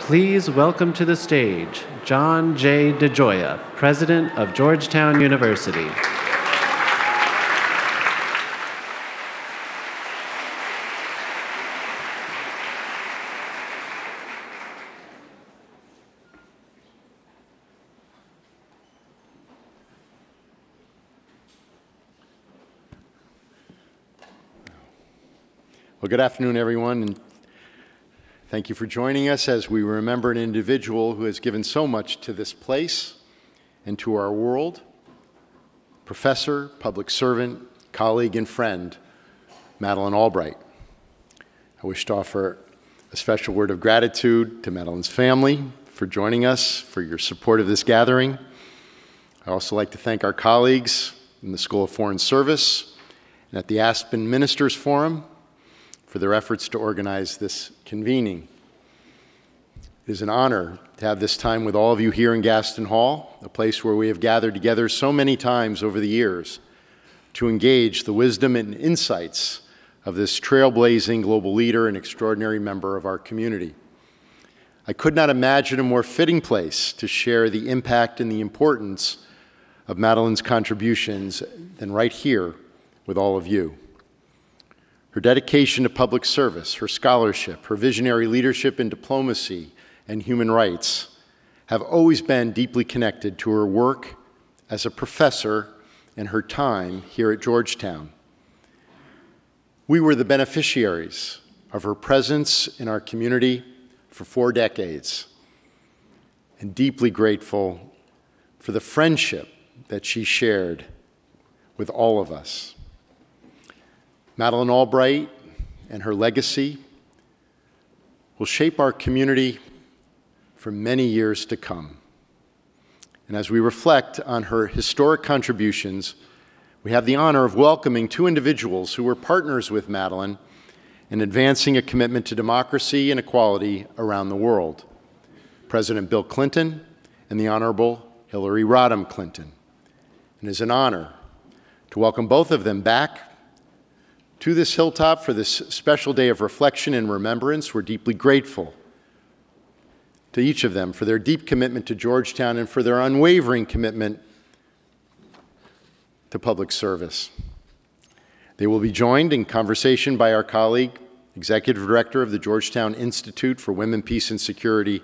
Please welcome to the stage John J. DeGioia, President of Georgetown University. Well, good afternoon, everyone, and thank you for joining us as we remember an individual who has given so much to this place and to our world. Professor, public servant, colleague, and friend, Madeleine Albright. I wish to offer a special word of gratitude to Madeleine's family for joining us, for your support of this gathering. I'd also like to thank our colleagues in the School of Foreign Service and at the Aspen Ministers Forum for their efforts to organize this convening. It is an honor to have this time with all of you here in Gaston Hall, a place where we have gathered together so many times over the years to engage the wisdom and insights of this trailblazing global leader and extraordinary member of our community. I could not imagine a more fitting place to share the impact and the importance of Madeleine's contributions than right here with all of you. Her dedication to public service, her scholarship, her visionary leadership in diplomacy and human rights have always been deeply connected to her work as a professor and her time here at Georgetown. We were the beneficiaries of her presence in our community for 4 decades, and deeply grateful for the friendship that she shared with all of us. Madeleine Albright and her legacy will shape our community for many years to come. And as we reflect on her historic contributions, we have the honor of welcoming 2 individuals who were partners with Madeleine in advancing a commitment to democracy and equality around the world, President Bill Clinton and the Honorable Hillary Rodham Clinton. And it is an honor to welcome both of them back to this hilltop for this special day of reflection and remembrance. We're deeply grateful to each of them for their deep commitment to Georgetown and for their unwavering commitment to public service. They will be joined in conversation by our colleague, Executive Director of the Georgetown Institute for Women, Peace, and Security,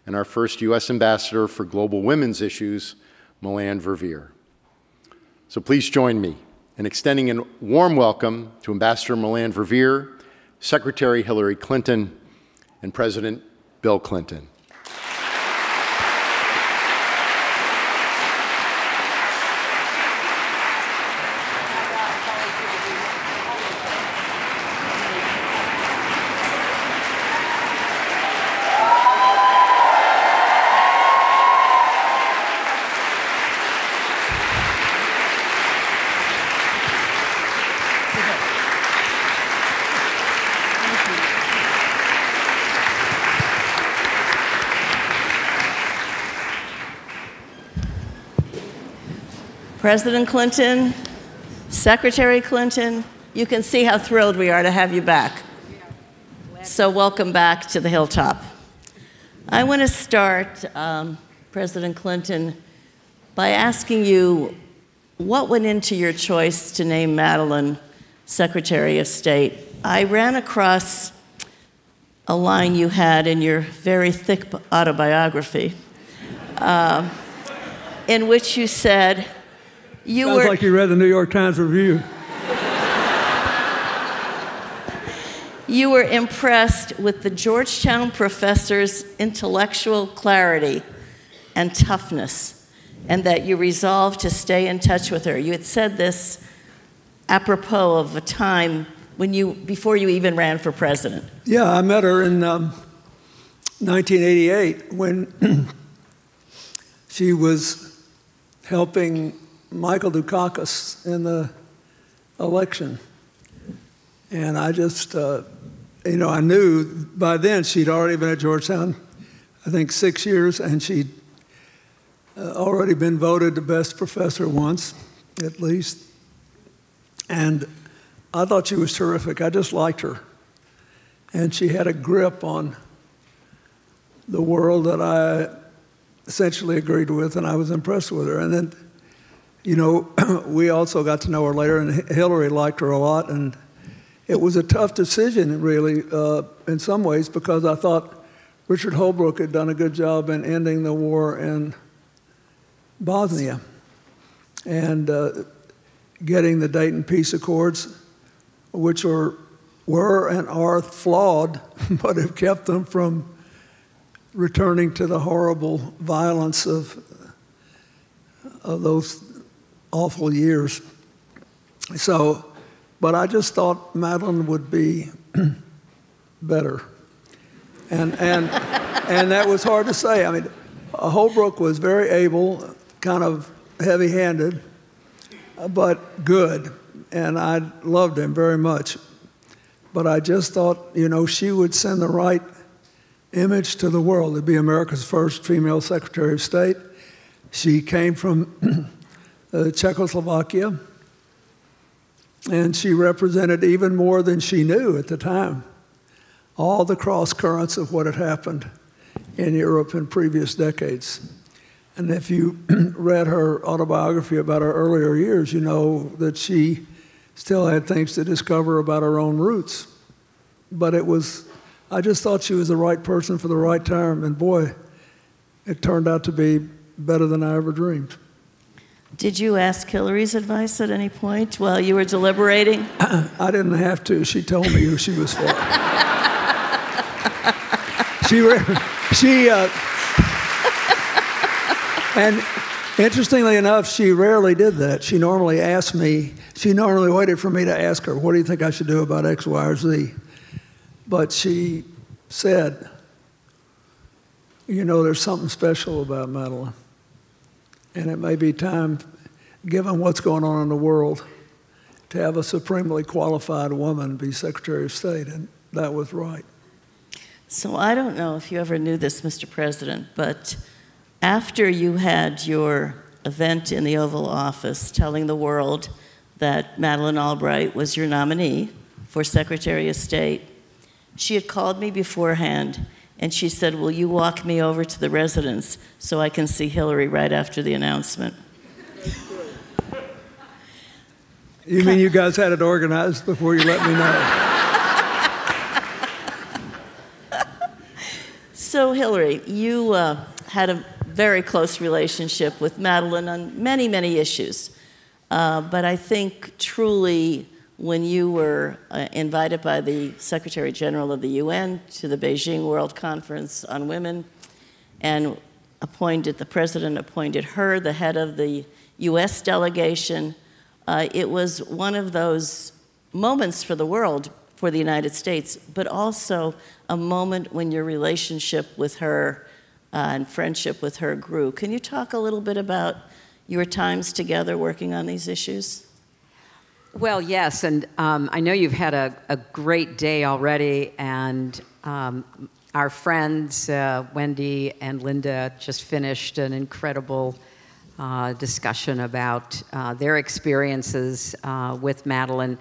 and our first U.S. Ambassador for Global Women's Issues, Melanne Verveer. So please join me in extending a warm welcome to Ambassador Melanne Verveer, Secretary Hillary Clinton, and President Bill Clinton. President Clinton, Secretary Clinton, you can see how thrilled we are to have you back. So welcome back to the hilltop. I want to start, President Clinton, by asking you what went into your choice to name Madeleine Secretary of State. I ran across a line you had in your very thick autobiography in which you said, Sounds like you read the New York Times Review. You were impressed with the Georgetown professor's intellectual clarity and toughness, and that you resolved to stay in touch with her. You had said this apropos of a time when before you even ran for president. Yeah, I met her in 1988 when she was helping Michael Dukakis in the election. And I just, I knew by then she'd already been at Georgetown, I think 6 years, and she'd already been voted the best professor once, at least. And I thought she was terrific. I just liked her. And she had a grip on the world that I essentially agreed with, and I was impressed with her. And then, you know, we also got to know her later, and Hillary liked her a lot. And it was a tough decision, really, in some ways, because I thought Richard Holbrooke had done a good job in ending the war in Bosnia and getting the Dayton Peace Accords, which were and are flawed, but have kept them from returning to the horrible violence of those awful years. So, but I just thought Madeleine would be better. And that was hard to say. I mean, Holbrooke was very able, kind of heavy-handed, but good. And I loved him very much. But I just thought, you know, she would send the right image to the world. It'd be America's first female Secretary of State. She came from Czechoslovakia, and she represented even more than she knew at the time all the cross currents of what had happened in Europe in previous decades. And if you read her autobiography about her earlier years, you know that she still had things to discover about her own roots. But it was, I just thought she was the right person for the right time, and boy, it turned out to be better than I ever dreamed. Did you ask Hillary's advice at any point while you were deliberating? I didn't have to. She told me who she was for. And interestingly enough, she rarely did that. She normally asked me, she normally waited for me to ask her, what do you think I should do about X, Y, or Z? But she said, you know, there's something special about Madeleine. And it may be time, given what's going on in the world, to have a supremely qualified woman be Secretary of State, and that was right. So I don't know if you ever knew this, Mr. President, but after you had your event in the Oval Office telling the world that Madeleine Albright was your nominee for Secretary of State, she had called me beforehand, and she said, will you walk me over to the residence so I can see Hillary right after the announcement? You mean you guys had it organized before you let me know? So, Hillary, you had a very close relationship with Madeleine on many, many issues. But I think truly when you were invited by the Secretary General of the UN to the Beijing World Conference on Women and the President appointed her the head of the US delegation, it was one of those moments for the world, for the United States, but also a moment when your relationship with her and friendship with her grew. Can you talk a little bit about your times together working on these issues? Well, yes, and I know you've had a great day already, and our friends, Wendy and Linda, just finished an incredible discussion about their experiences with Madeleine.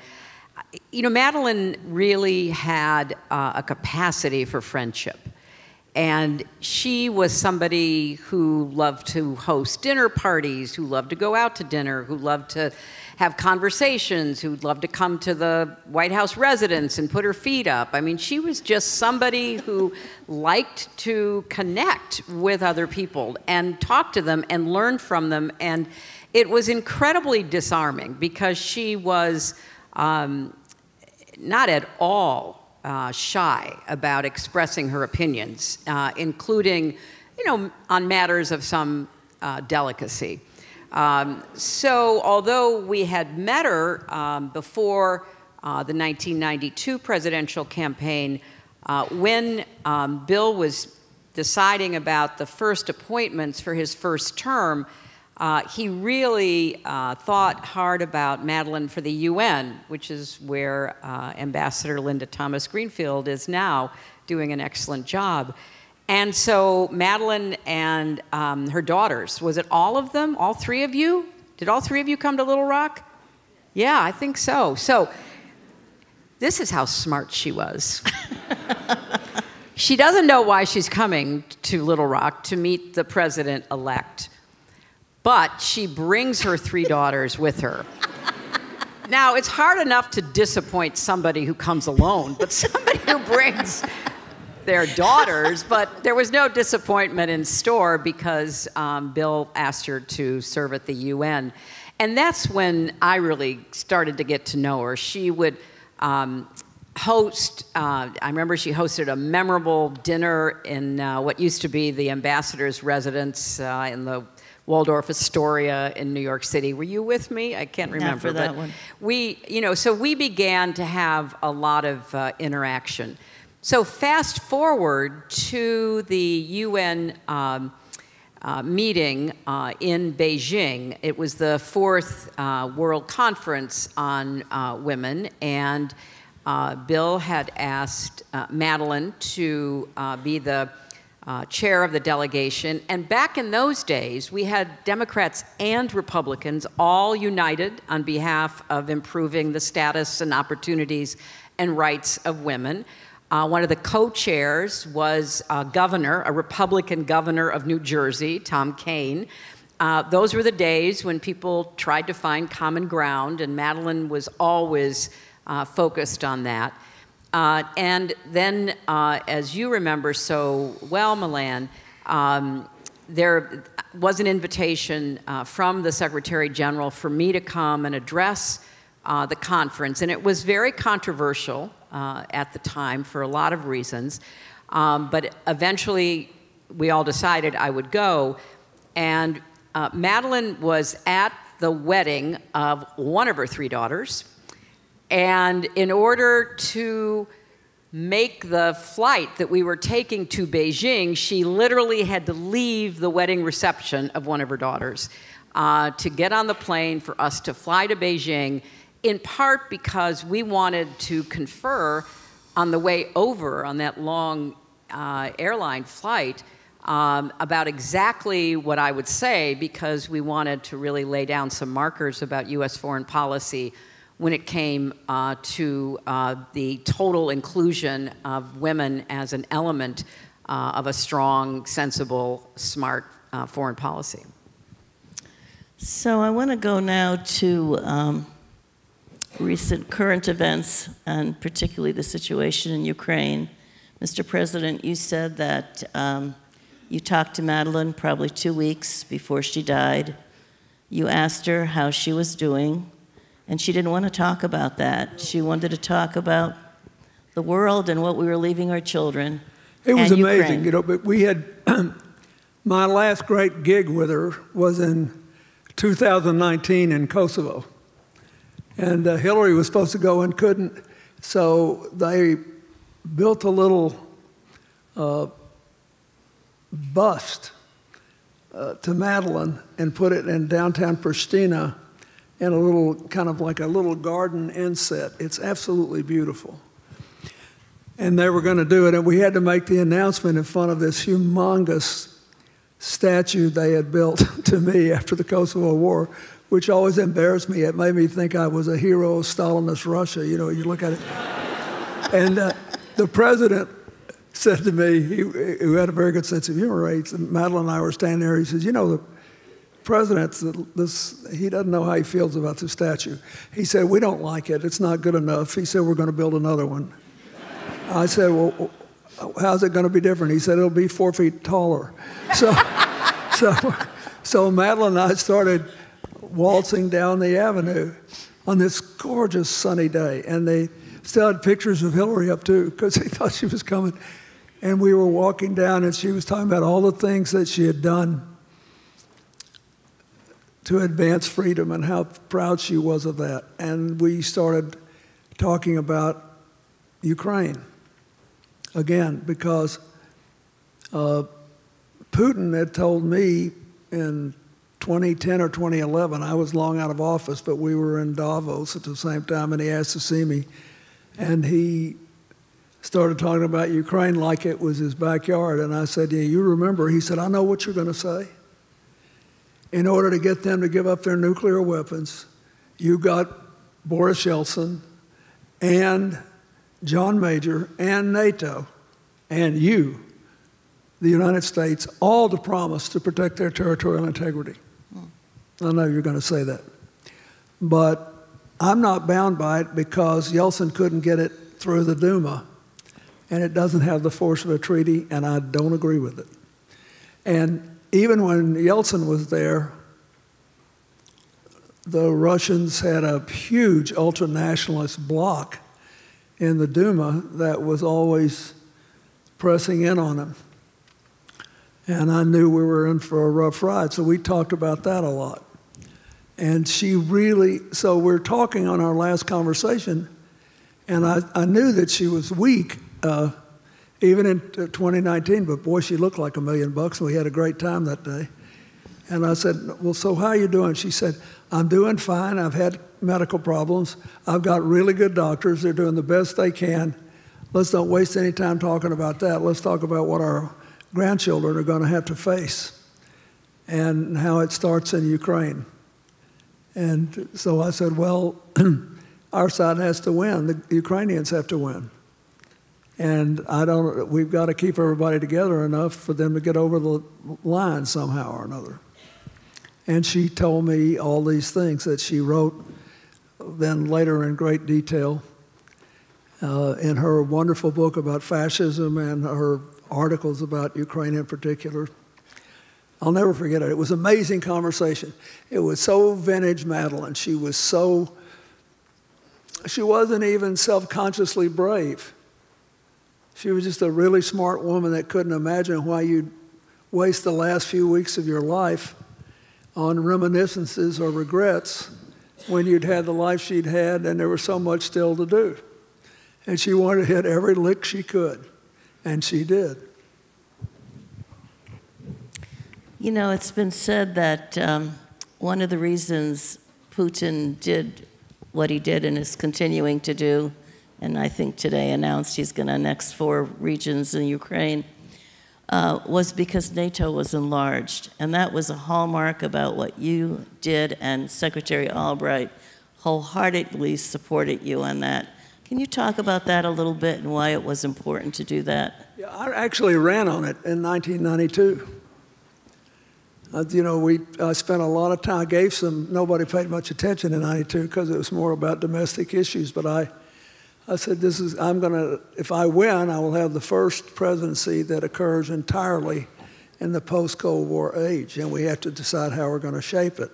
You know, Madeleine really had a capacity for friendship. And she was somebody who loved to host dinner parties, who loved to go out to dinner, who loved to have conversations, who'd love to come to the White House residence and put her feet up. I mean, she was just somebody who liked to connect with other people and talk to them and learn from them. And it was incredibly disarming because she was not at all shy about expressing her opinions, including, you know, on matters of some delicacy. So although we had met her before the 1992 presidential campaign, when Bill was deciding about the first appointments for his first term, he really thought hard about Madeleine for the UN, which is where Ambassador Linda Thomas-Greenfield is now doing an excellent job. And so Madeleine and her daughters, was it all of them, all three of you? Did all three of you come to Little Rock? Yeah, I think so. So this is how smart she was. She doesn't know why she's coming to Little Rock to meet the president-elect, but she brings her 3 daughters with her. Now, it's hard enough to disappoint somebody who comes alone, but somebody who brings their daughters, but there was no disappointment in store because Bill asked her to serve at the UN. And that's when I really started to get to know her. She would host, I remember she hosted a memorable dinner in what used to be the ambassador's residence in the Waldorf Astoria in New York City. Were you with me? I can't remember. Not for that one. So we began to have a lot of interaction. So fast forward to the UN meeting in Beijing. It was the 4th World Conference on Women, and Bill had asked Madeleine to be the chair of the delegation. And back in those days, we had Democrats and Republicans all united on behalf of improving the status and opportunities and rights of women. One of the co-chairs was a Republican governor of New Jersey, Tom Kean. Those were the days when people tried to find common ground, and Madeleine was always focused on that. And then, as you remember so well, Melanne, there was an invitation from the Secretary General for me to come and address the conference. And it was very controversial at the time for a lot of reasons. But eventually, we all decided I would go. And Madeleine was at the wedding of one of her 3 daughters. And in order to make the flight that we were taking to Beijing, she literally had to leave the wedding reception of one of her daughters to get on the plane for us to fly to Beijing, in part because we wanted to confer on the way over on that long airline flight about exactly what I would say, because we wanted to really lay down some markers about U.S. foreign policy when it came to the total inclusion of women as an element of a strong, sensible, smart foreign policy. So I want to go now to recent current events, and particularly the situation in Ukraine. Mr. President, you said that you talked to Madeleine probably 2 weeks before she died. You asked her how she was doing. And she didn't want to talk about that. She wanted to talk about the world and what we were leaving our children. It was Ukraine. amazing, but we had, my last great gig with her was in 2019 in Kosovo. And Hillary was supposed to go and couldn't, so they built a little bust to Madeleine and put it in downtown Pristina, in a little, kind of like a little garden inset. It's absolutely beautiful. And they were going to do it, and we had to make the announcement in front of this humongous statue they had built to me after the Kosovo War, which always embarrassed me. It made me think I was a hero of Stalinist Russia. You know, you look at it. And the president said to me, who had a very good sense of humor, Madeleine and I were standing there, he says, you know, the president, he doesn't know how he feels about the statue. He said, we don't like it. It's not good enough. He said, we're going to build another one. I said, well, how's it going to be different? He said, it'll be 4 feet taller. So Madeleine and I started waltzing down the avenue on this gorgeous sunny day. And they still had pictures of Hillary up too, because they thought she was coming. And we were walking down, and she was talking about all the things that she had done to advance freedom and how proud she was of that. And we started talking about Ukraine again, because Putin had told me in 2010 or 2011, I was long out of office, but we were in Davos at the same time, and he asked to see me. And he started talking about Ukraine like it was his backyard. And I said, yeah, you remember? He said, I know what you're going to say. In order to get them to give up their nuclear weapons, you got Boris Yeltsin and John Major and NATO and you, the United States, all to promise to protect their territorial integrity. I know you're going to say that. But I'm not bound by it because Yeltsin couldn't get it through the Duma, and it doesn't have the force of a treaty, and I don't agree with it. And even when Yeltsin was there, the Russians had a huge ultra-nationalist bloc in the Duma that was always pressing in on him. And I knew we were in for a rough ride, so we talked about that a lot. And she really, so we're talking on our last conversation, and I knew that she was weak, even in 2019, but boy, she looked like $1 million, and we had a great time that day. And I said, well, so how are you doing? She said, I'm doing fine. I've had medical problems. I've got really good doctors. They're doing the best they can. Let's not waste any time talking about that. Let's talk about what our grandchildren are going to have to face and how it starts in Ukraine. And so I said, well, our side has to win. The Ukrainians have to win. And we've got to keep everybody together enough for them to get over the line somehow or another. And she told me all these things that she wrote then later in great detail in her wonderful book about fascism and her articles about Ukraine in particular. I'll never forget it. It was an amazing conversation. It was so vintage Madeleine. She wasn't even self-consciously brave. She was just a really smart woman that couldn't imagine why you'd waste the last few weeks of your life on reminiscences or regrets when you'd had the life she'd had and there was so much still to do. And she wanted to hit every lick she could, and she did. You know, it's been said that one of the reasons Putin did what he did and is continuing to do, and I think today announced he's going to annex 4 regions in Ukraine, was because NATO was enlarged. And that was a hallmark about what you did, and Secretary Albright wholeheartedly supported you on that. Can you talk about that a little bit and why it was important to do that? Yeah, I actually ran on it in 1992. You know, I spent a lot of time, nobody paid much attention in 92 because it was more about domestic issues, but I said, if I win, I will have the first presidency that occurs entirely in the post-Cold War age, and we have to decide how we're going to shape it.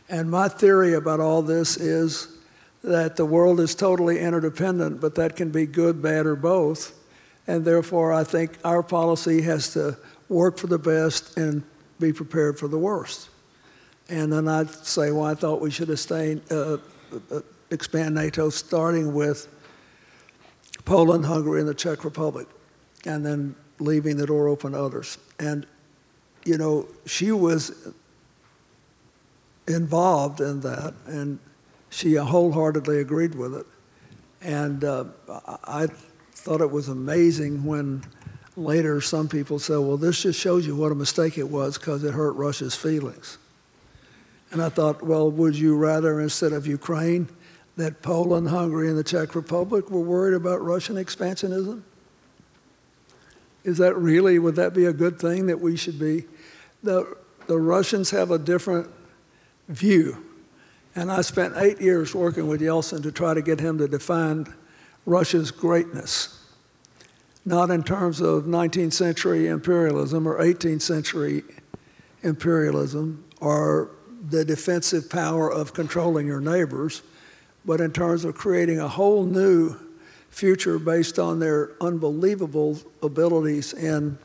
And my theory about all this is that the world is totally interdependent, but that can be good, bad, or both. And therefore, I think our policy has to work for the best and be prepared for the worst. And then I'd say, well, I thought we should expand NATO, starting with Poland, Hungary, and the Czech Republic, and then leaving the door open to others. And, you know, she was involved in that, and she wholeheartedly agreed with it. And I thought it was amazing when later some people said, well, this just shows you what a mistake it was because it hurt Russia's feelings. And I thought, well, would you rather, instead of Ukraine, that Poland, Hungary, and the Czech Republic were worried about Russian expansionism? Would that be a good thing that we should be? The Russians have a different view. And I spent 8 years working with Yeltsin to try to get him to define Russia's greatness, not in terms of 19th century imperialism or 18th century imperialism or the defensive power of controlling your neighbors, but in terms of creating a whole new future based on their unbelievable abilities in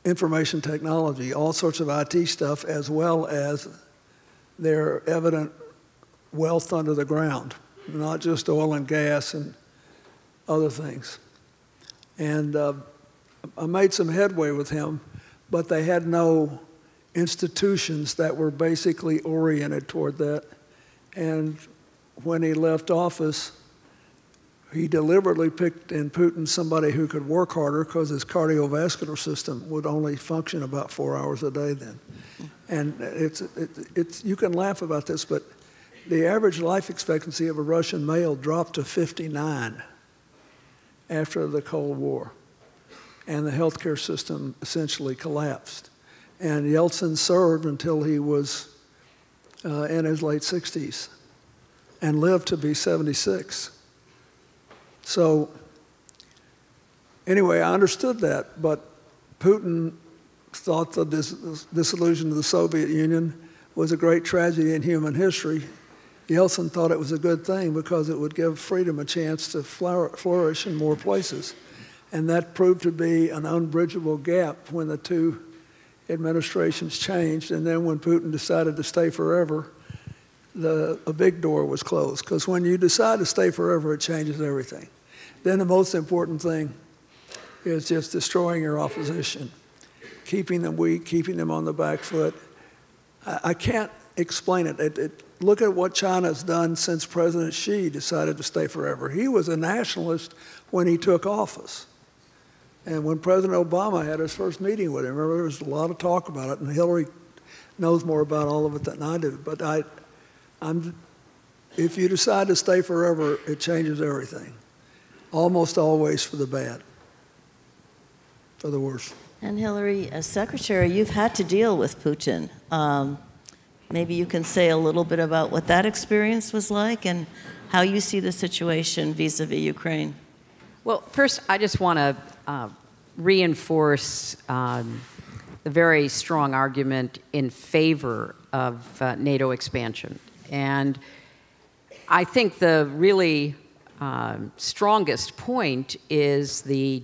information technology, all sorts of IT stuff, as well as their evident wealth under the ground, not just oil and gas and other things. And I made some headway with him, but they had no institutions that were basically oriented toward that. And when he left office, he deliberately picked in Putin somebody who could work harder because his cardiovascular system would only function about 4 hours a day then. And you can laugh about this, but the average life expectancy of a Russian male dropped to 59. after the Cold War. And the healthcare system essentially collapsed. And Yeltsin served until he was in his late 60s and lived to be 76. So anyway, I understood that, but Putin thought the dissolution of the Soviet Union was a great tragedy in human history. Yeltsin thought it was a good thing because it would give freedom a chance to flourish in more places. And that proved to be an unbridgeable gap when the two administrations changed. And then when Putin decided to stay forever, a big door was closed. Because when you decide to stay forever, it changes everything. Then the most important thing is just destroying your opposition, keeping them weak, keeping them on the back foot. I can't explain it. Look at what China's done since President Xi decided to stay forever. He was a nationalist when he took office. And when President Obama had his first meeting with him, remember, there was a lot of talk about it, and Hillary knows more about all of it than I do. But if you decide to stay forever, it changes everything, almost always for the bad, for the worse. And Hillary, as secretary, you've had to deal with Putin. Maybe you can say a little bit about what that experience was like and how you see the situation vis-a-vis Ukraine. Well, first, I just want to reinforce the very strong argument in favor of NATO expansion. And I think the really strongest point is the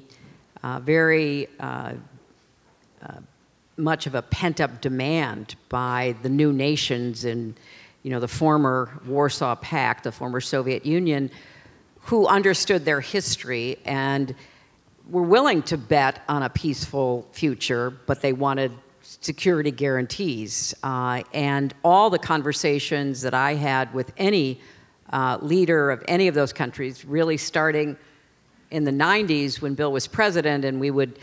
very much of a pent-up demand by the new nations in, the former Warsaw Pact, the former Soviet Union, who understood their history and were willing to bet on a peaceful future, but they wanted security guarantees. And all the conversations that I had with any leader of any of those countries, really starting in the 90s when Bill was president, and we would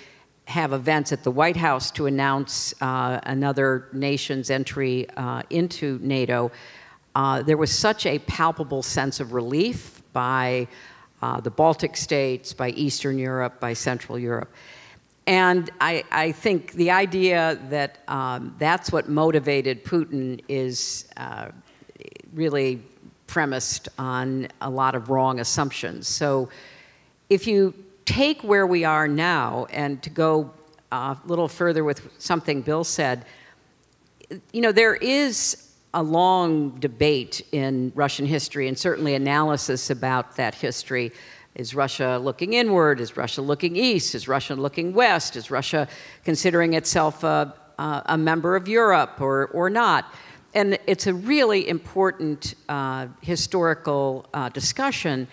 have events at the White House to announce another nation's entry into NATO, there was such a palpable sense of relief by the Baltic states, by Eastern Europe, by Central Europe. And I think the idea that that's what motivated Putin is really premised on a lot of wrong assumptions. So if you take where we are now, and to go a little further with something Bill said, there is a long debate in Russian history, and certainly analysis about that history. Is Russia looking inward? Is Russia looking east? Is Russia looking west? Is Russia considering itself a member of Europe or not? And it's a really important historical discussion.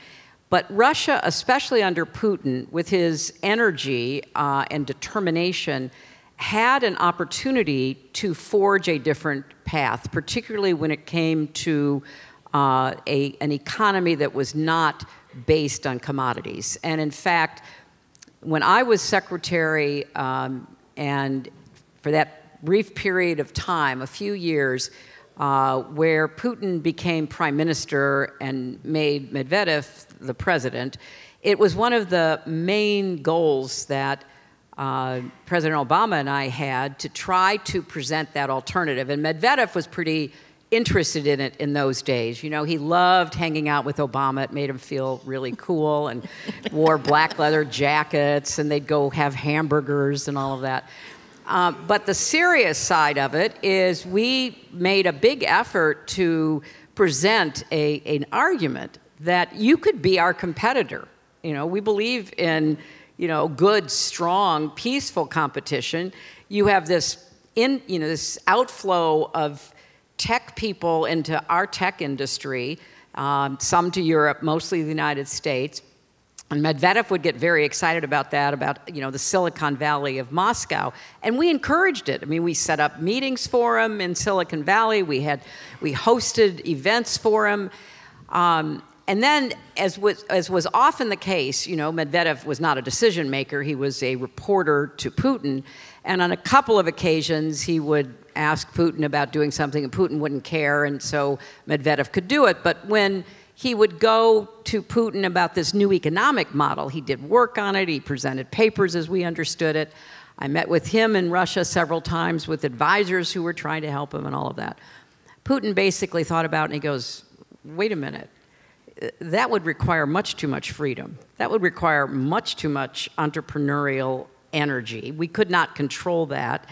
But Russia, especially under Putin, with his energy and determination, had an opportunity to forge a different path, particularly when it came to an economy that was not based on commodities. And in fact, when I was secretary, and for that brief period of time, a few years, where Putin became prime minister and made Medvedev the president, it was one of the main goals that President Obama and I had to try to present that alternative. And Medvedev was pretty interested in it in those days. He loved hanging out with Obama. It made him feel really cool, and wore black leather jackets, and they'd go have hamburgers and all of that. But the serious side of it is we made a big effort to present an argument that you could be our competitor. We believe in, good, strong, peaceful competition. You have this outflow of tech people into our tech industry, some to Europe, mostly the United States. And Medvedev would get very excited about that, about the Silicon Valley of Moscow, and we encouraged it. I mean, we set up meetings for him in Silicon Valley. We hosted events for him, and then, as was often the case, Medvedev was not a decision maker. He was a reporter to Putin, and on a couple of occasions he would ask Putin about doing something, and Putin wouldn't care, and so Medvedev could do it. But when he would go to Putin about this new economic model. He did work on it. He presented papers as we understood it. I met with him in Russia several times with advisors who were trying to help him and all of that. Putin basically thought about it and he goes, wait a minute. That would require much too much freedom. That would require much too much entrepreneurial energy. We could not control that.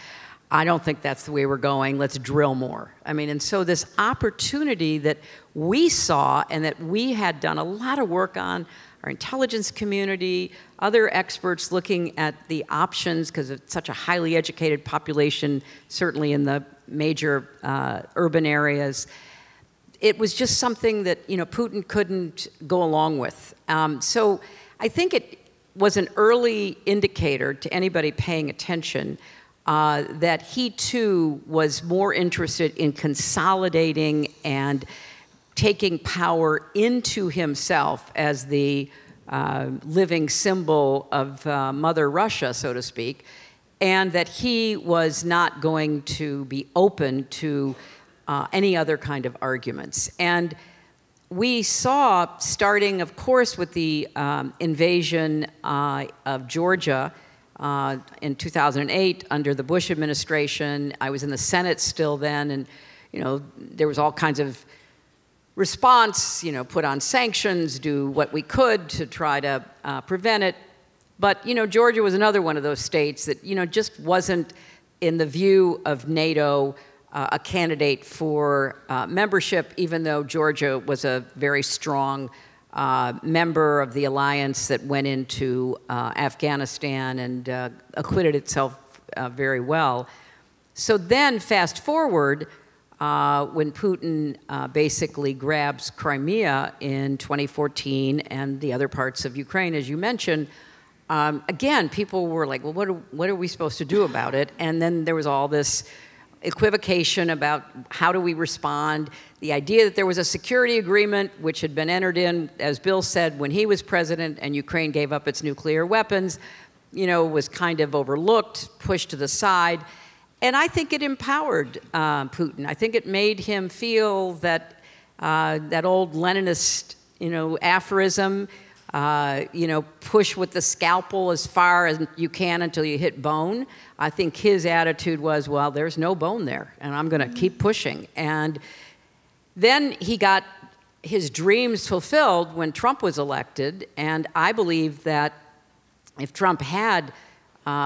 I don't think that's the way we're going. Let's drill more. I mean, and so this opportunity that we saw and that we had done a lot of work on, our intelligence community, other experts looking at the options because it's such a highly educated population, certainly in the major urban areas. It was just something that, you know, Putin couldn't go along with. So I think it was an early indicator to anybody paying attention that he too was more interested in consolidating and taking power into himself as the living symbol of Mother Russia, so to speak, and that he was not going to be open to any other kind of arguments. And we saw, starting, of course, with the invasion of Georgia in 2008 under the Bush administration. I was in the Senate still then, and you know, there was all kinds of response, you know, put on sanctions, do what we could to try to prevent it. But, you know, Georgia was another one of those states that, you know, just wasn't, in the view of NATO, a candidate for membership, even though Georgia was a very strong member of the alliance that went into Afghanistan and acquitted itself very well. So then, fast forward, when Putin basically grabs Crimea in 2014 and the other parts of Ukraine, as you mentioned, again, people were like, well, what are we supposed to do about it? And then there was all this equivocation about how do we respond. The idea that there was a security agreement which had been entered in, as Bill said, when he was president and Ukraine gave up its nuclear weapons, you know, was kind of overlooked, pushed to the side. And I think it empowered Putin. I think it made him feel that that old Leninist, you know, aphorism, you know, push with the scalpel as far as you can until you hit bone. I think his attitude was, well, there's no bone there, and I'm going to keep pushing. And then he got his dreams fulfilled when Trump was elected, and I believe that if Trump had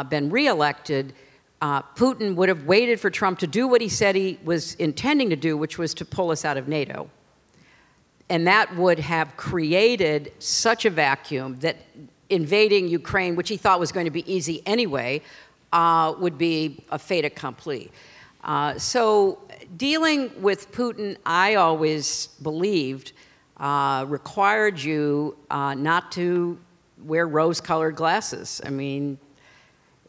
been reelected, Putin would have waited for Trump to do what he said he was intending to do, which was to pull us out of NATO. And that would have created such a vacuum that invading Ukraine, which he thought was going to be easy anyway, would be a fait accompli. So dealing with Putin, I always believed, required you not to wear rose-colored glasses. I mean,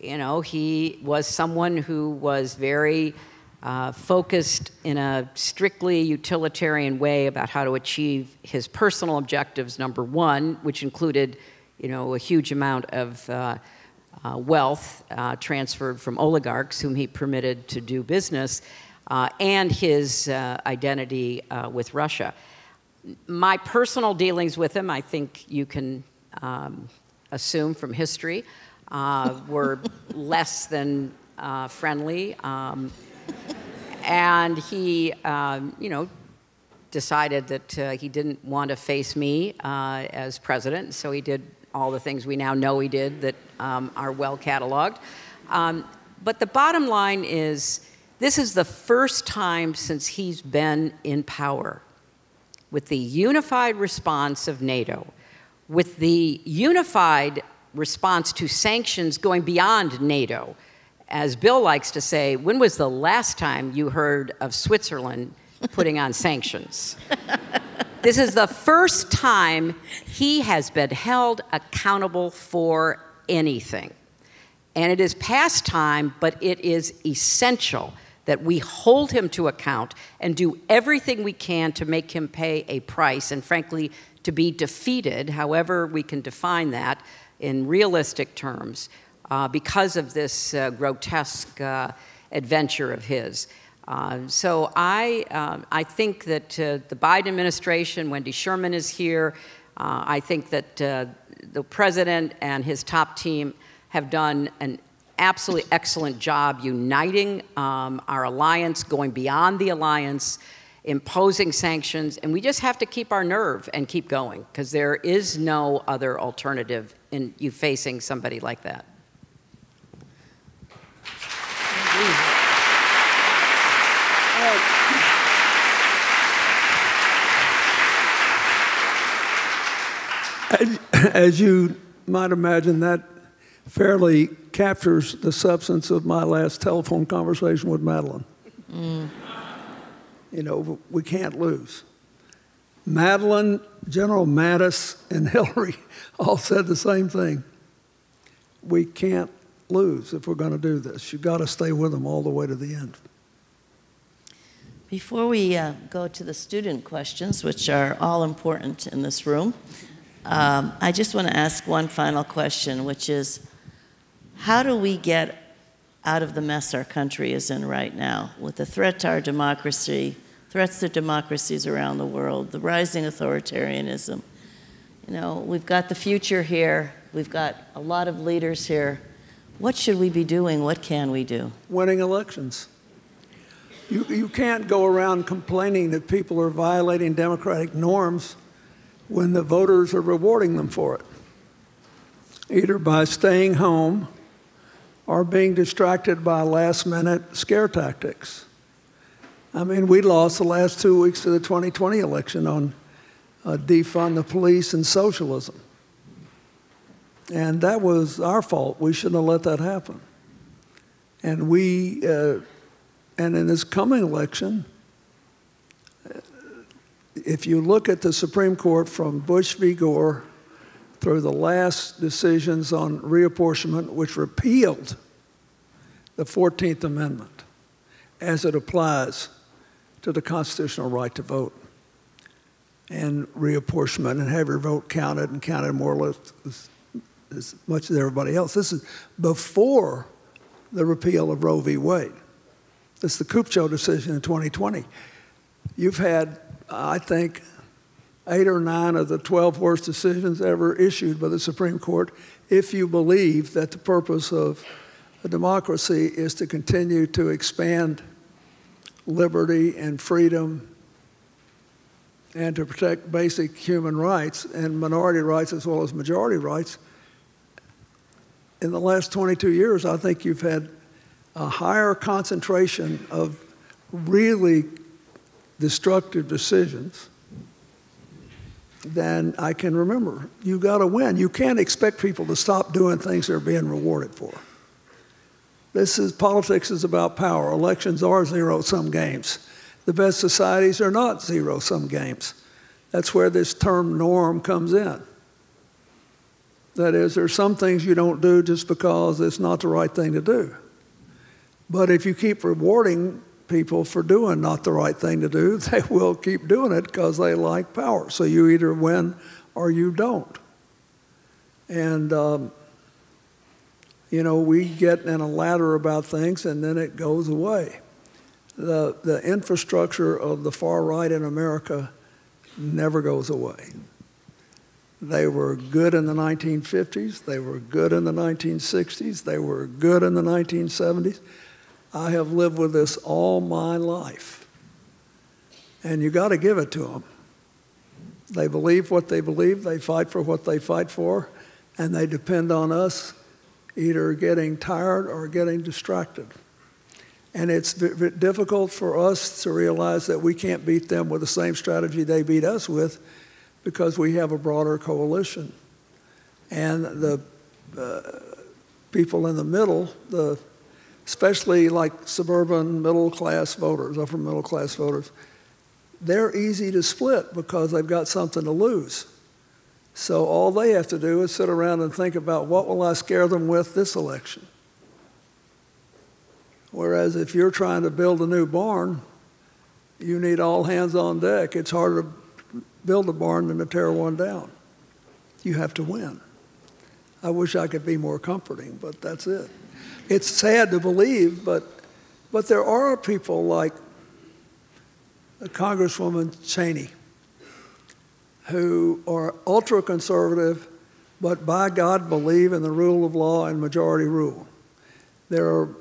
you know, he was someone who was very focused in a strictly utilitarian way about how to achieve his personal objectives, number one, which included, you know, a huge amount of wealth transferred from oligarchs whom he permitted to do business, and his identity with Russia. My personal dealings with him, I think you can assume from history, were less than friendly. And he, you know, decided that he didn't want to face me as president, so he did all the things we now know he did that are well cataloged. But the bottom line is, this is the first time since he's been in power with the unified response of NATO, with the unified response to sanctions going beyond NATO. As Bill likes to say, when was the last time you heard of Switzerland putting on sanctions? This is the first time he has been held accountable for anything. And it is past time, but it is essential that we hold him to account and do everything we can to make him pay a price, and frankly, to be defeated, however we can define that in realistic terms, because of this grotesque adventure of his. So I think that the Biden administration, Wendy Sherman is here. I think that the president and his top team have done an absolutely excellent job uniting our alliance, going beyond the alliance, imposing sanctions, and we just have to keep our nerve and keep going, because there is no other alternative in you facing somebody like that. As you might imagine, that fairly captures the substance of my last telephone conversation with Madeleine. You know, we can't lose. Madeleine, General Mattis, and Hillary all said the same thing. We can't lose if we're going to do this. You've got to stay with them all the way to the end. Before we go to the student questions, which are all important in this room, I just want to ask one final question, which is, how do we get out of the mess our country is in right now, with the threat to our democracy, threats to democracies around the world, the rising authoritarianism? You know, we've got the future here. We've got a lot of leaders here. What should we be doing? What can we do? Winning elections. You can't go around complaining that people are violating democratic norms when the voters are rewarding them for it, either by staying home or being distracted by last-minute scare tactics. I mean, we lost the last 2 weeks of the 2020 election on defund the police and socialism. And that was our fault. We shouldn't have let that happen. And and in this coming election, if you look at the Supreme Court from Bush v. Gore through the last decisions on reapportionment, which repealed the 14th Amendment as it applies to the constitutional right to vote and reapportionment and have your vote counted and counted more or less as much as everybody else. This is before the repeal of Roe v. Wade. This is the Kupcho decision in 2020. You've had, I think, 8 or 9 of the 12 worst decisions ever issued by the Supreme Court, if you believe that the purpose of a democracy is to continue to expand liberty and freedom and to protect basic human rights and minority rights as well as majority rights. In the last 22 years, I think you've had a higher concentration of really destructive decisions than I can remember. You got to win. You can't expect people to stop doing things they're being rewarded for. Politics is about power. Elections are zero-sum games. The best societies are not zero-sum games. That's where this term norm comes in. That is, there's some things you don't do just because it's not the right thing to do. But if you keep rewarding people for doing not the right thing to do, they will keep doing it because they like power. So you either win or you don't. And, you know, we get in a ladder about things and then it goes away. The infrastructure of the far right in America never goes away. They were good in the 1950s. They were good in the 1960s. They were good in the 1970s. I have lived with this all my life. And you got to give it to them. They believe what they believe. They fight for what they fight for. And they depend on us either getting tired or getting distracted. And it's difficult for us to realize that we can't beat them with the same strategy they beat us with because we have a broader coalition. And the people in the middle, especially like suburban middle-class voters, upper middle-class voters, they're easy to split because they've got something to lose. So all they have to do is sit around and think about, what will I scare them with this election? Whereas if you're trying to build a new barn, you need all hands on deck. It's harder to build a barn than to tear one down. You have to win. I wish I could be more comforting, but that's it. It's sad to believe, but there are people like Congresswoman Cheney, who are ultra-conservative, but by God believe in the rule of law and majority rule. There are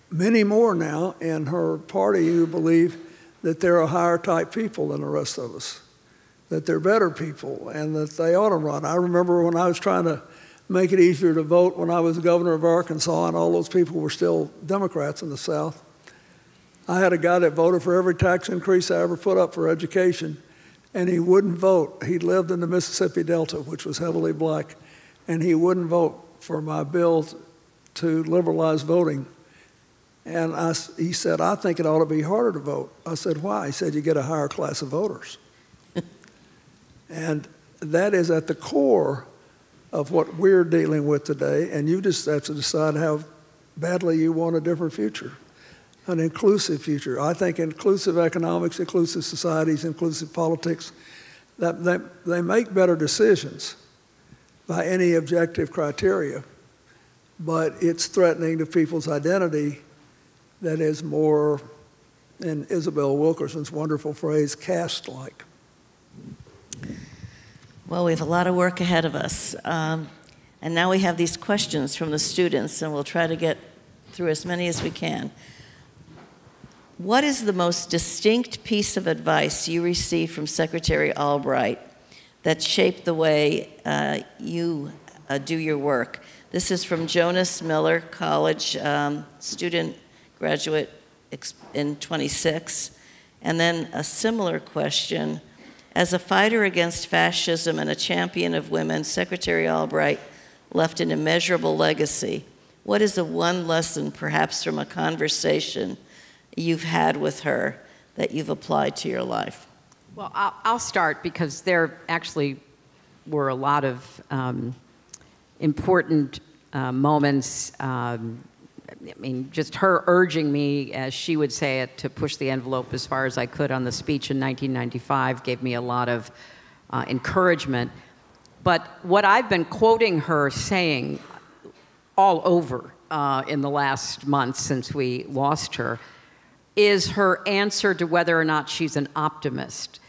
many more now in her party who believe that they're a higher type people than the rest of us, that they're better people, and that they ought to run. I remember when I was trying to make it easier to vote when I was governor of Arkansas, and all those people were still Democrats in the South. I had a guy that voted for every tax increase I ever put up for education, and he wouldn't vote. He lived in the Mississippi Delta, which was heavily black, and he wouldn't vote for my bill to liberalize voting. And he said, I think it ought to be harder to vote. I said, why? He said, you get a higher class of voters. And that is at the core of what we're dealing with today, and you just have to decide how badly you want a different future, an inclusive future. I think inclusive economics, inclusive societies, inclusive politics, that they make better decisions by any objective criteria, but it's threatening to people's identity that is more, in Isabel Wilkerson's wonderful phrase, caste-like. Well, we have a lot of work ahead of us. And now we have these questions from the students, and we'll try to get through as many as we can. What is the most distinct piece of advice you received from Secretary Albright that shaped the way you do your work? This is from Jonas Miller, college student, graduate in 26. And then a similar question. As a fighter against fascism and a champion of women, Secretary Albright left an immeasurable legacy. What is the one lesson, perhaps from a conversation you've had with her, that you've applied to your life? Well, I'll start because there actually were a lot of important moments. I mean, just her urging me, as she would say it, to push the envelope as far as I could on the speech in 1995 gave me a lot of encouragement. But what I've been quoting her saying all over in the last month since we lost her is her answer to whether or not she's an optimist.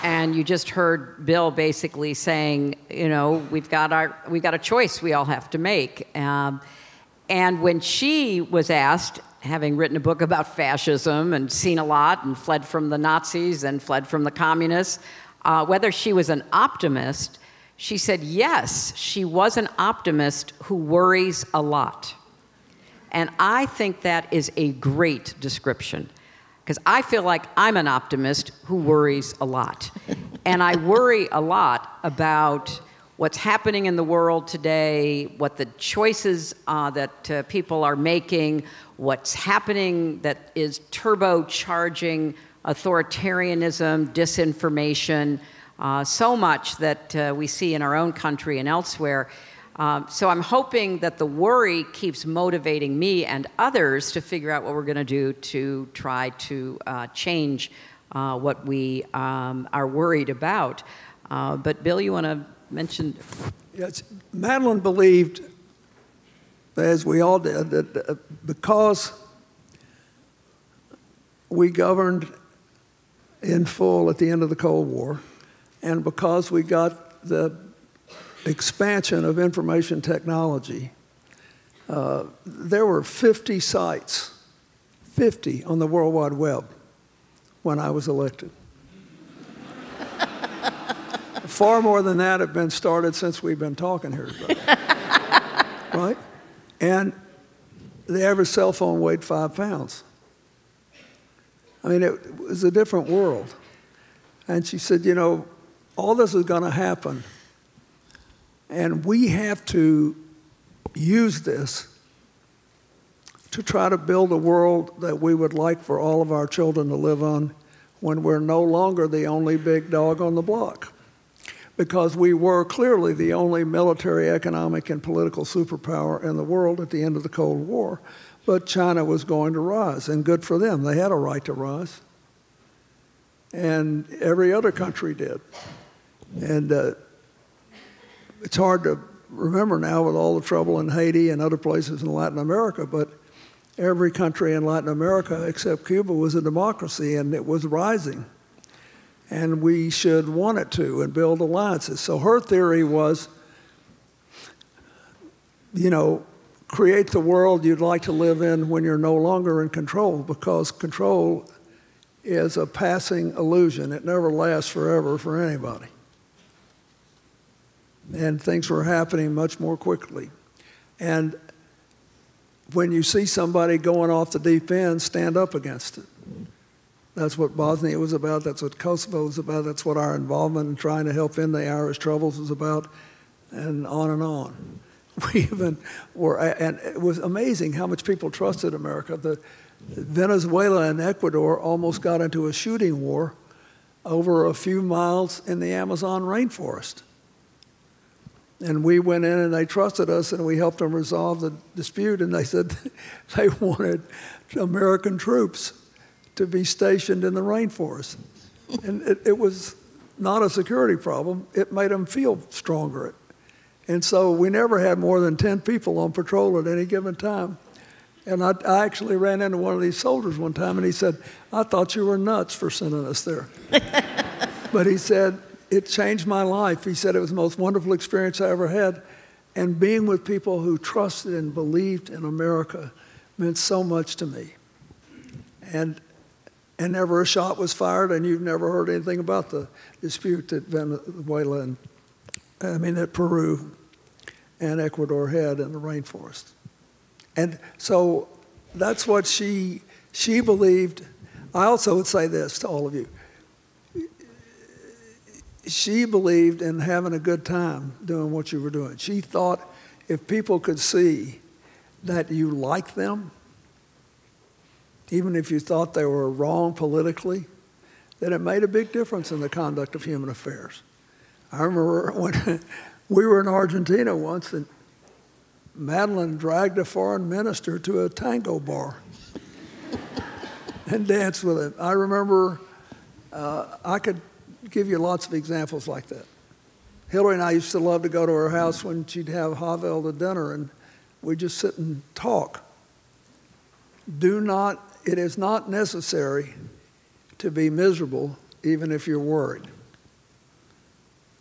And you just heard Bill basically saying, you know, we've got a choice we all have to make. And when she was asked, having written a book about fascism and seen a lot and fled from the Nazis and fled from the communists, whether she was an optimist, she said yes, she was an optimist who worries a lot. And I think that is a great description, because I feel like I'm an optimist who worries a lot. And I worry a lot about what's happening in the world today, what the choices that people are making, what's happening that is turbocharging authoritarianism, disinformation, so much that we see in our own country and elsewhere. So I'm hoping that the worry keeps motivating me and others to figure out what we're going to do to try to change what we are worried about. But Bill, you want to mention? Yes, Madeleine believed, as we all did, that because we governed in full at the end of the Cold War, and because we got the expansion of information technology, there were 50 sites, 50 on the World Wide Web when I was elected. Far more than that have been started since we've been talking here about it. Right? And the average cell phone weighed 5 pounds. I mean, it was a different world. And she said, you know, all this is going to happen, and we have to use this to try to build a world that we would like for all of our children to live on when we're no longer the only big dog on the block. Because we were clearly the only military, economic, and political superpower in the world at the end of the Cold War. But China was going to rise, and good for them. They had a right to rise. And every other country did. And it's hard to remember now with all the trouble in Haiti and other places in Latin America, but every country in Latin America except Cuba was a democracy, and it was rising. and we should want it to and build alliances. So her theory was, you know, create the world you'd like to live in when you're no longer in control, because control is a passing illusion. It never lasts forever for anybody. And things were happening much more quickly. And when you see somebody going off the deep end, stand up against it. That's what Bosnia was about. That's what Kosovo was about. That's what our involvement in trying to help end the Irish troubles was about, and on and on. We even were, and it was amazing how much people trusted America. Venezuela and Ecuador almost got into a shooting war over a few miles in the Amazon rainforest. And we went in and they trusted us and we helped them resolve the dispute, and they said they wanted American troops to be stationed in the rainforest. And it was not a security problem. It made them feel stronger. And so we never had more than 10 people on patrol at any given time. And I actually ran into one of these soldiers one time, and he said, "I thought you were nuts for sending us there." But he said, "It changed my life." He said, "It was the most wonderful experience I ever had. And being with people who trusted and believed in America meant so much to me." And never a shot was fired, and you've never heard anything about the dispute that Venezuela and, that Peru and Ecuador had in the rainforest. And so that's what she believed. I also would say this to all of you. She believed in having a good time doing what you were doing. She thought if people could see that you liked them, even if you thought they were wrong politically, that it made a big difference in the conduct of human affairs. I remember when we were in Argentina once, and Madeleine dragged a foreign minister to a tango bar and danced with him. I remember, I could give you lots of examples like that. Hillary and I used to love to go to her house when she'd have Havel to dinner, and we'd just sit and talk. It is not necessary to be miserable even if you're worried.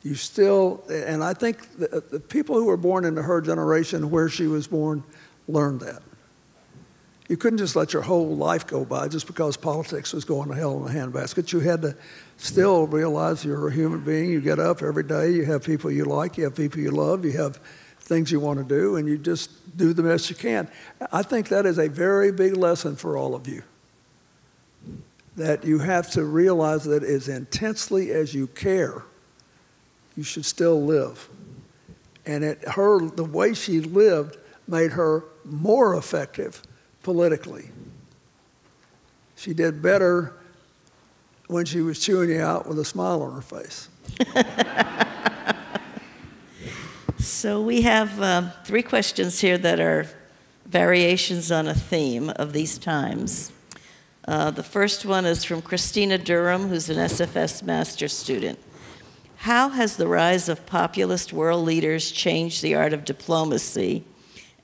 You still, and I think the people who were born into her generation where she was born learned that. You couldn't just let your whole life go by just because politics was going to hell in a handbasket. You had to still realize you're a human being. You get up every day, you have people you like, you have people you love, you have things you want to do, and you just do the best you can. I think that is a very big lesson for all of you, that you have to realize that as intensely as you care, you should still live. And the way she lived made her more effective politically. She did better when she was chewing you out with a smile on her face. So we have 3 questions here that are variations on a theme of these times. The first one is from Christina Durham, who's an SFS master's student. How has the rise of populist world leaders changed the art of diplomacy?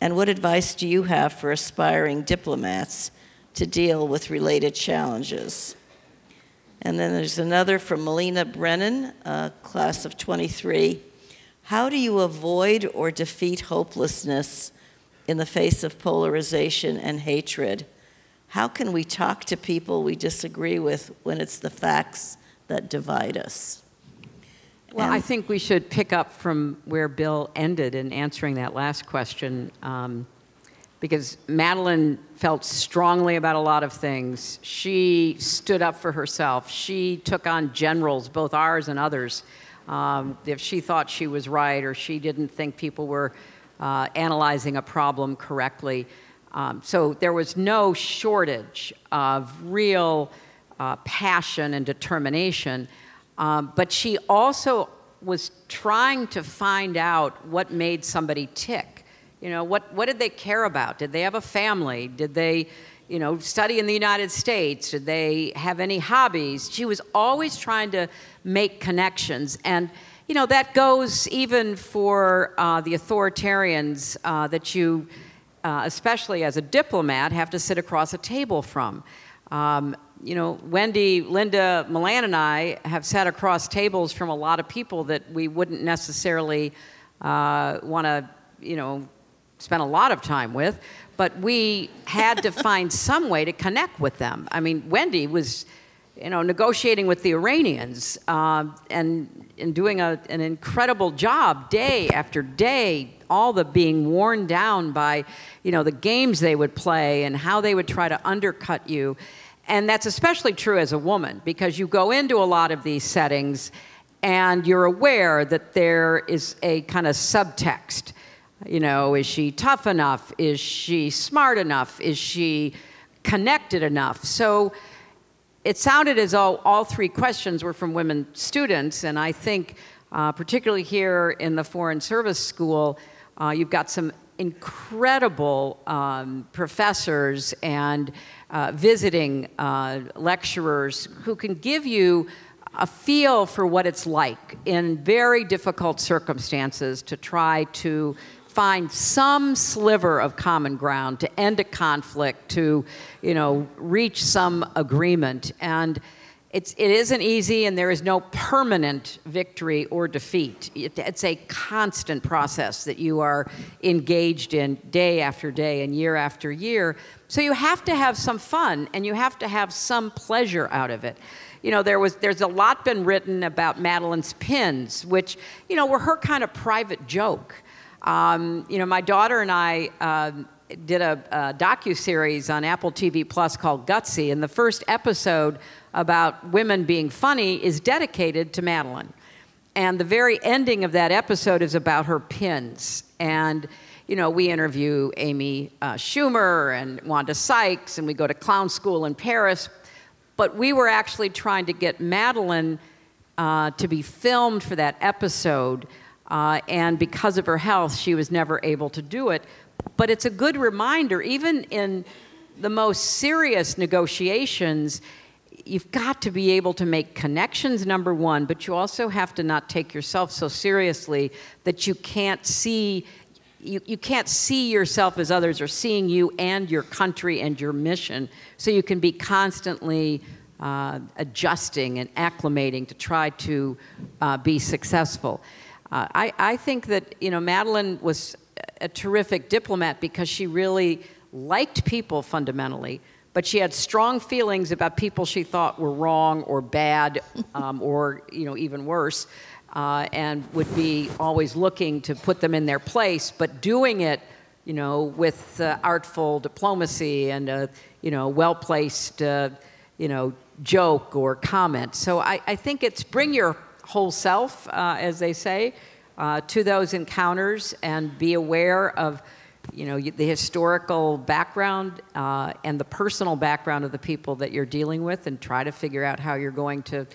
And what advice do you have for aspiring diplomats to deal with related challenges? And then there's another from Melina Brennan, class of 23. How do you avoid or defeat hopelessness in the face of polarization and hatred? How can we talk to people we disagree with when it's the facts that divide us? Well, I think we should pick up from where Bill ended in answering that last question, because Madeleine felt strongly about a lot of things. She stood up for herself. She took on generals, both ours and others, if she thought she was right or she didn't think people were analyzing a problem correctly. So there was no shortage of real passion and determination. But she also was trying to find out what made somebody tick. You know, what did they care about? Did they have a family? Did they, study in the United States? Did they have any hobbies? She was always trying to make connections. And, that goes even for the authoritarians that you, especially as a diplomat, have to sit across a table from. you know, Wendy, Linda, Melanne, and I have sat across tables from a lot of people that we wouldn't necessarily want to, you know, spend a lot of time with, but we had to find some way to connect with them. I mean, Wendy was, you know, negotiating with the Iranians and doing an incredible job day after day, all the being worn down by, you know, the games they would play and how they would try to undercut you. And that's especially true as a woman, because you go into a lot of these settings and you're aware that there is a kind of subtext. You know, is she tough enough? Is she smart enough? Is she connected enough? So it sounded as though all three questions were from women students, and I think particularly here in the Foreign Service School, you've got some incredible professors and visiting lecturers who can give you a feel for what it's like in very difficult circumstances to try to find some sliver of common ground, to end a conflict, to, you know, reach some agreement. And it isn't easy, and there is no permanent victory or defeat. It's a constant process that you are engaged in day after day and year after year. So you have to have some fun, and you have to have some pleasure out of it. You know, there's a lot been written about Madeleine's pins, which, you know, were her kind of private joke. You know, my daughter and I did a docuseries on Apple TV Plus called Gutsy, and the first episode about women being funny is dedicated to Madeleine. And the very ending of that episode is about her pins. And, you know, we interview Amy Schumer and Wanda Sykes, and we go to clown school in Paris. But we were actually trying to get Madeleine to be filmed for that episode. And because of her health, she was never able to do it. But it's a good reminder, even in the most serious negotiations, you've got to be able to make connections, number one, but you also have to not take yourself so seriously that you can't see yourself as others are seeing you and your country and your mission. So you can be constantly adjusting and acclimating to try to be successful. I think that, you know, Madeleine was a terrific diplomat because she really liked people fundamentally, but she had strong feelings about people she thought were wrong or bad or, you know, even worse, and would be always looking to put them in their place, but doing it, you know, with artful diplomacy and a, you know, well-placed, you know, joke or comment. So I think it's bring your whole self, as they say, to those encounters and be aware of, you know, the historical background and the personal background of the people that you're dealing with, and try to figure out how you're going to,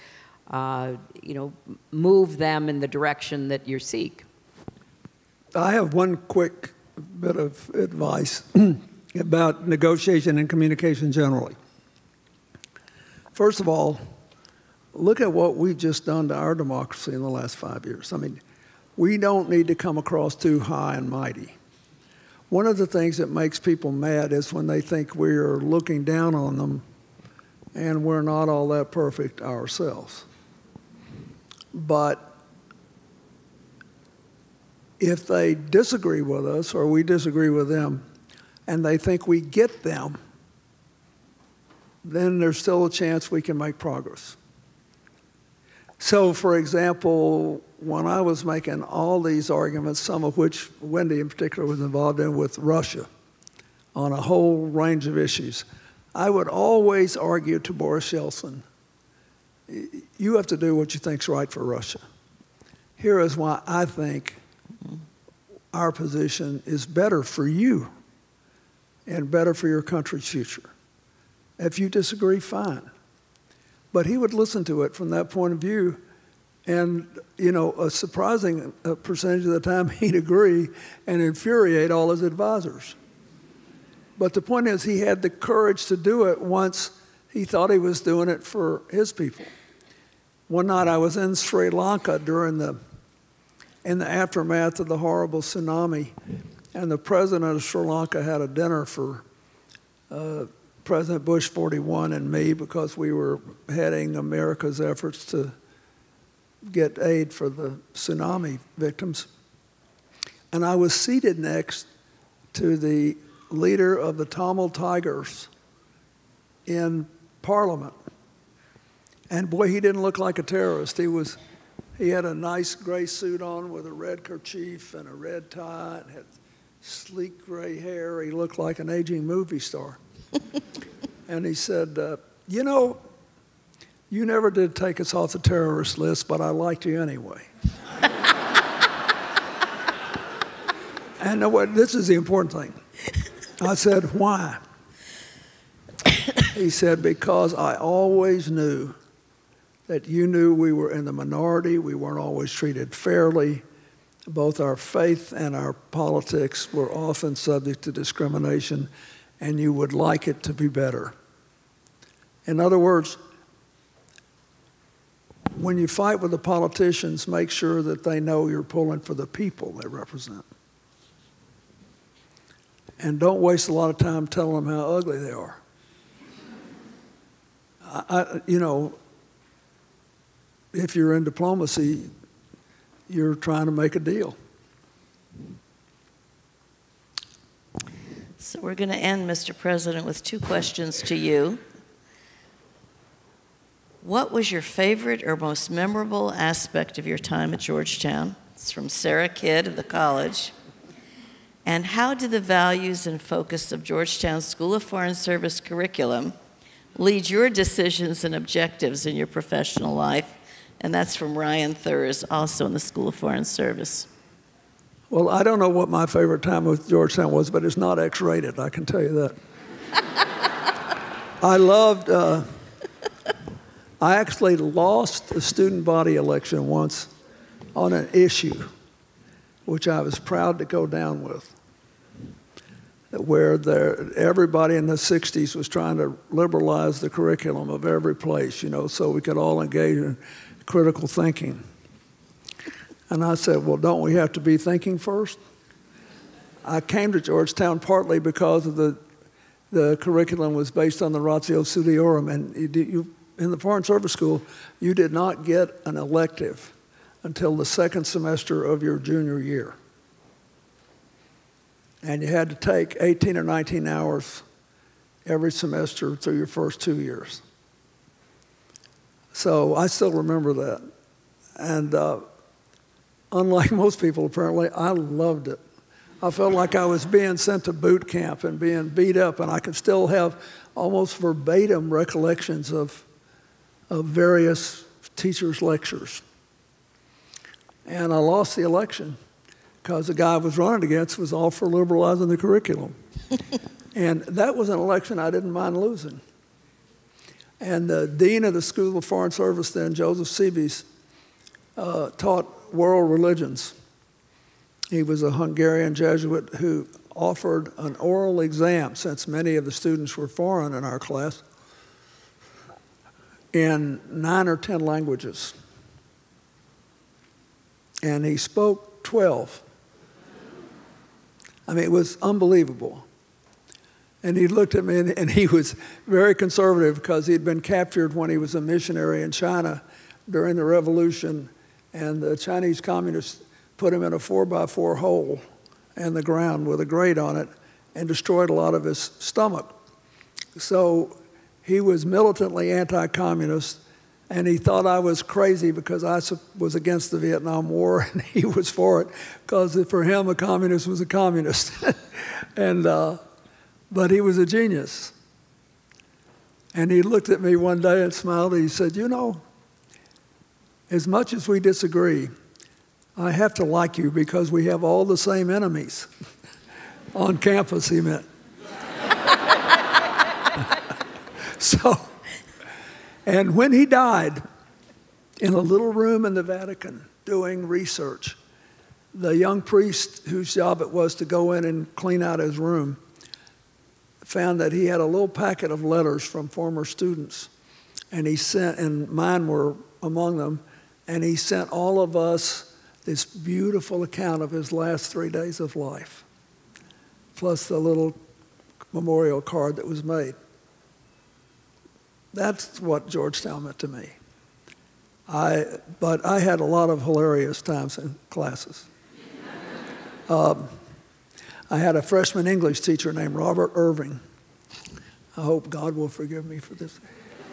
you know, move them in the direction that you seek. I have one quick bit of advice about negotiation and communication generally. First of all, look at what we've just done to our democracy in the last 5 years. I mean, we don't need to come across too high and mighty. One of the things that makes people mad is when they think we're looking down on them and we're not all that perfect ourselves. But if they disagree with us or we disagree with them and they think we get them, then there's still a chance we can make progress. So, for example, when I was making all these arguments, some of which Wendy in particular was involved in with Russia on a whole range of issues, I would always argue to Boris Yeltsin, you have to do what you think's right for Russia. Here is why I think our position is better for you and better for your country's future. If you disagree, fine. But he would listen to it from that point of view, and, you know, a surprising percentage of the time he'd agree and infuriate all his advisors. But the point is, he had the courage to do it once he thought he was doing it for his people. One night I was in Sri Lanka in the aftermath of the horrible tsunami, and the president of Sri Lanka had a dinner for President Bush 41 and me because we were heading America's efforts to get aid for the tsunami victims. And I was seated next to the leader of the Tamil Tigers in Parliament. And boy, he didn't look like a terrorist. He had a nice gray suit on with a red kerchief and a red tie and had sleek gray hair. He looked like an aging movie star. And he said, you know, you never did take us off the terrorist list, but I liked you anyway. And this is the important thing. I said, why? He said, because I always knew that you knew we were in the minority, we weren't always treated fairly. Both our faith and our politics were often subject to discrimination, and you would like it to be better. In other words, when you fight with the politicians, make sure that they know you're pulling for the people they represent. And don't waste a lot of time telling them how ugly they are. You know, if you're in diplomacy, you're trying to make a deal. So we're going to end, Mr. President, with 2 questions to you. What was your favorite or most memorable aspect of your time at Georgetown? It's from Sarah Kidd of the college. And how do the values and focus of Georgetown School of Foreign Service curriculum lead your decisions and objectives in your professional life? And that's from Ryan Thurs, also in the School of Foreign Service. Well, I don't know what my favorite time with Georgetown was, but it's not X-rated, I can tell you that. I actually lost a student body election once on an issue, which I was proud to go down with, where everybody in the 60s was trying to liberalize the curriculum of every place, you know, so we could all engage in critical thinking. And I said, well, don't we have to be thinking first? I came to Georgetown partly because of the curriculum was based on the Ratio Studiorum, and in the Foreign Service School, you did not get an elective until the 2nd semester of your junior year. And you had to take 18 or 19 hours every semester through your first 2 years. So I still remember that. And unlike most people, apparently, I loved it. I felt like I was being sent to boot camp and being beat up, and I could still have almost verbatim recollections of various teachers' lectures. And I lost the election because the guy I was running against was all for liberalizing the curriculum. And that was an election I didn't mind losing. And the dean of the School of Foreign Service then, Joseph Seebees, taught world religions. He was a Hungarian Jesuit who offered an oral exam, since many of the students were foreign in our class, in 9 or 10 languages. And he spoke 12. I mean, it was unbelievable. And he looked at me, and he was very conservative because he'd been captured when he was a missionary in China during the revolution, and the Chinese communists put him in a 4x4 hole in the ground with a grate on it and destroyed a lot of his stomach. So he was militantly anti-communist, and he thought I was crazy because I was against the Vietnam War, and he was for it because for him a communist was a communist. But he was a genius. And he looked at me one day and smiled, and he said, you know, as much as we disagree, I have to like you because we have all the same enemies. On campus, he meant. And when he died, in a little room in the Vatican doing research, the young priest whose job it was to go in and clean out his room found that he had a little packet of letters from former students, and he sent, and mine were among them, and he sent all of us this beautiful account of his last 3 days of life, plus the little memorial card that was made. That's what Georgetown meant to me. But I had a lot of hilarious times in classes. I had a freshman English teacher named Robert Irving. I hope God will forgive me for this.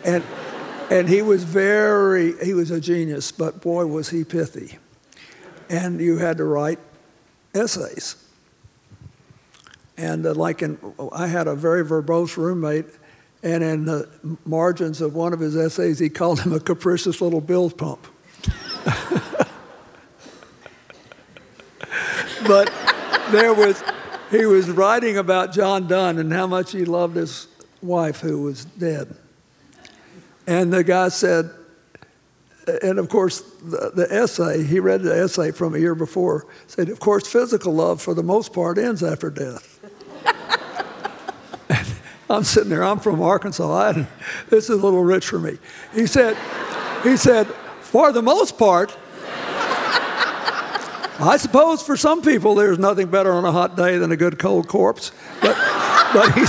And he was a genius, but boy, was he pithy. And you had to write essays. And I had a very verbose roommate, and in the margins of one of his essays, he called him a capricious little bilge pump. But he was writing about John Donne and how much he loved his wife who was dead. And the guy said, and of course, the essay, he read the essay from a year before, said, of course, physical love for the most part ends after death. I'm sitting there, I'm from Arkansas, this is a little rich for me. He said, for the most part, I suppose for some people there's nothing better on a hot day than a good cold corpse. But he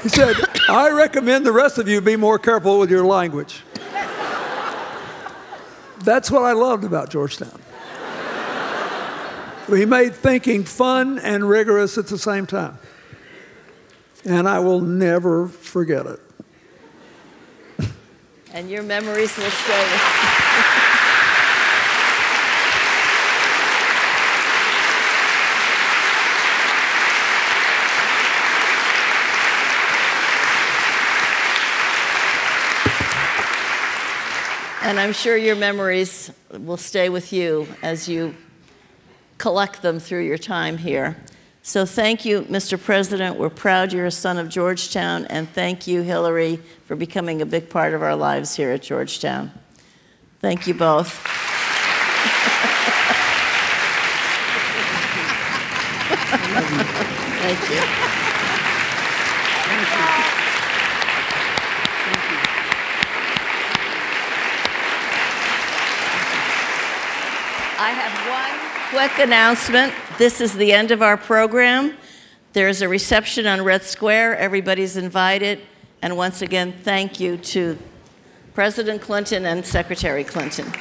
said, I recommend the rest of you be more careful with your language. That's what I loved about Georgetown. He made thinking fun and rigorous at the same time. And I will never forget it. And your memories will stay with you. And I'm sure your memories will stay with you as you collect them through your time here. So thank you, Mr. President. We're proud you're a son of Georgetown, and thank you, Hillary, for becoming a big part of our lives here at Georgetown. Thank you both. Thank you. I have one quick announcement. This is the end of our program. There's a reception on Red Square. Everybody's invited. And once again, thank you to President Clinton and Secretary Clinton.